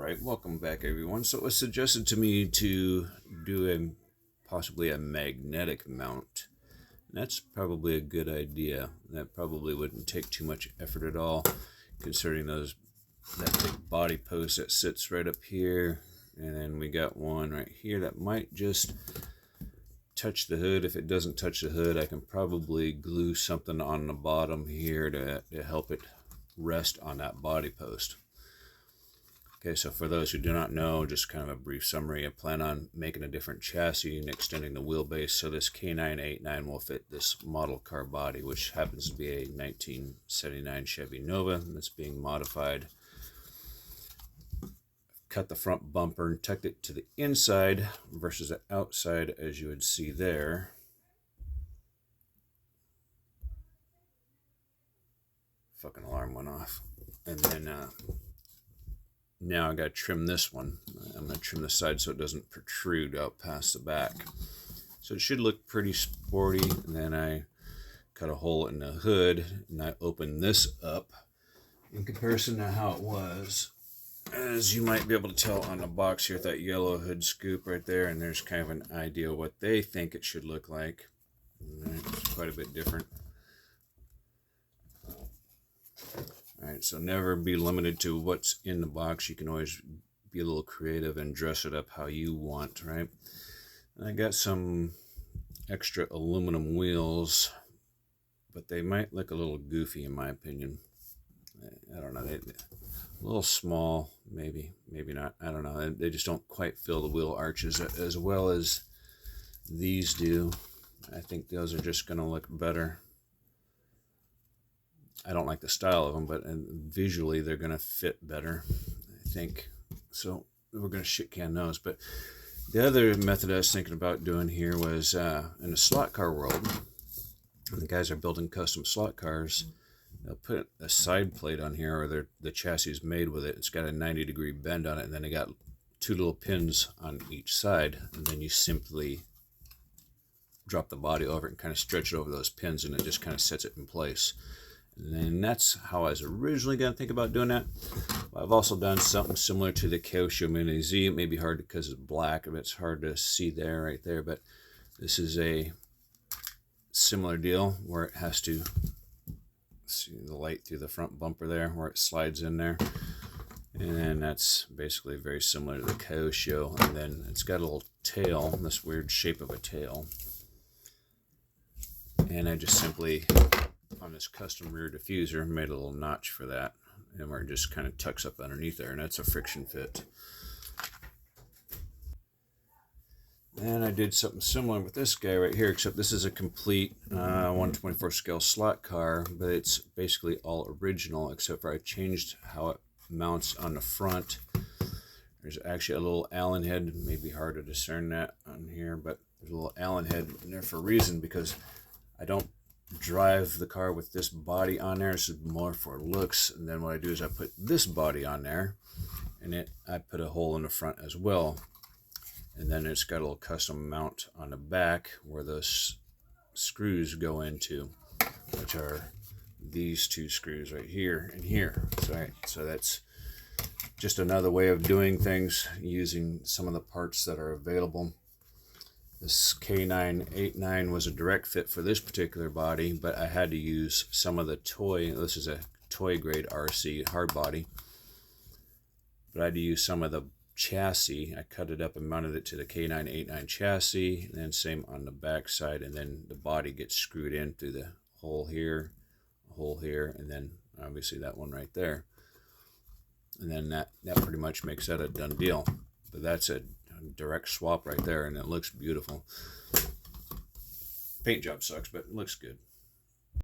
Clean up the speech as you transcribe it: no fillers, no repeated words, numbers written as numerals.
Alright, welcome back everyone. So it was suggested to me to do possibly a magnetic mount. And that's probably a good idea. That probably wouldn't take too much effort at all, considering that big body post that sits right up here. And then we got one right here that might just touch the hood. If it doesn't touch the hood, I can probably glue something on the bottom here to help it rest on that body post. Okay, so for those who do not know, just kind of a brief summary, I plan on making a different chassis and extending the wheelbase so this K989 will fit this model car body, which happens to be a 1979 Chevy Nova that's being modified. Cut the front bumper and tucked it to the inside versus the outside, as you would see there. Fucking alarm went off. And then now I got to trim this one. I'm going to trim the side so it doesn't protrude out past the back. So it should look pretty sporty. And then I cut a hole in the hood and I open this up in comparison to how it was. As you might be able to tell on the box here, that yellow hood scoop right there, and there's kind of an idea what they think it should look like. It's quite a bit different. Alright, so never be limited to what's in the box. You can always be a little creative and dress it up how you want, right? And I got some extra aluminum wheels, but they might look a little goofy in my opinion. I don't know, they're a little small, maybe not. I don't know. They just don't quite fill the wheel arches as well as these do. I think those are just going to look better. I don't like the style of them, but visually they're going to fit better, I think. So we're going to shit can those. But the other method I was thinking about doing here was in the slot car world, when the guys are building custom slot cars, they'll put a side plate on here, or the chassis is made with it. It's got a 90-degree bend on it, and then they got two little pins on each side, and then you simply drop the body over it and kind of stretch it over those pins, and it just kind of sets it in place. And that's how I was originally going to think about doing that. I've also done something similar to the Kyosho Mini Z. It may be hard because it's black, but it's hard to see there, right there. But this is a similar deal where it has to see the light through the front bumper there, where it slides in there. And that's basically very similar to the Kyosho. And then it's got a little tail, this weird shape of a tail. And I just simply, on this custom rear diffuser, made a little notch for that, and where it just kind of tucks up underneath there, and that's a friction fit. And I did something similar with this guy right here, except this is a complete 1/24 scale slot car, but it's basically all original, except for I changed how it mounts on the front. There's actually a little Allen head, maybe hard to discern that on here, but there's a little Allen head in there for a reason, because I don't drive the car with this body on there. This is more for looks. And then what I do is I put this body on there, and I put a hole in the front as well. And then it's got a little custom mount on the back where those screws go into, which are these two screws right here and here. So that's just another way of doing things using some of the parts that are available. This K989 was a direct fit for this particular body, but I had to use some of the toy. This is a toy grade RC hard body, but I had to use some of the chassis. I cut it up and mounted it to the K989 chassis, and then same on the back side, and then the body gets screwed in through the hole here, and then obviously that one right there. And then that pretty much makes that a done deal. But that's a direct swap right there, and it looks beautiful. Paint job sucks, but it looks good.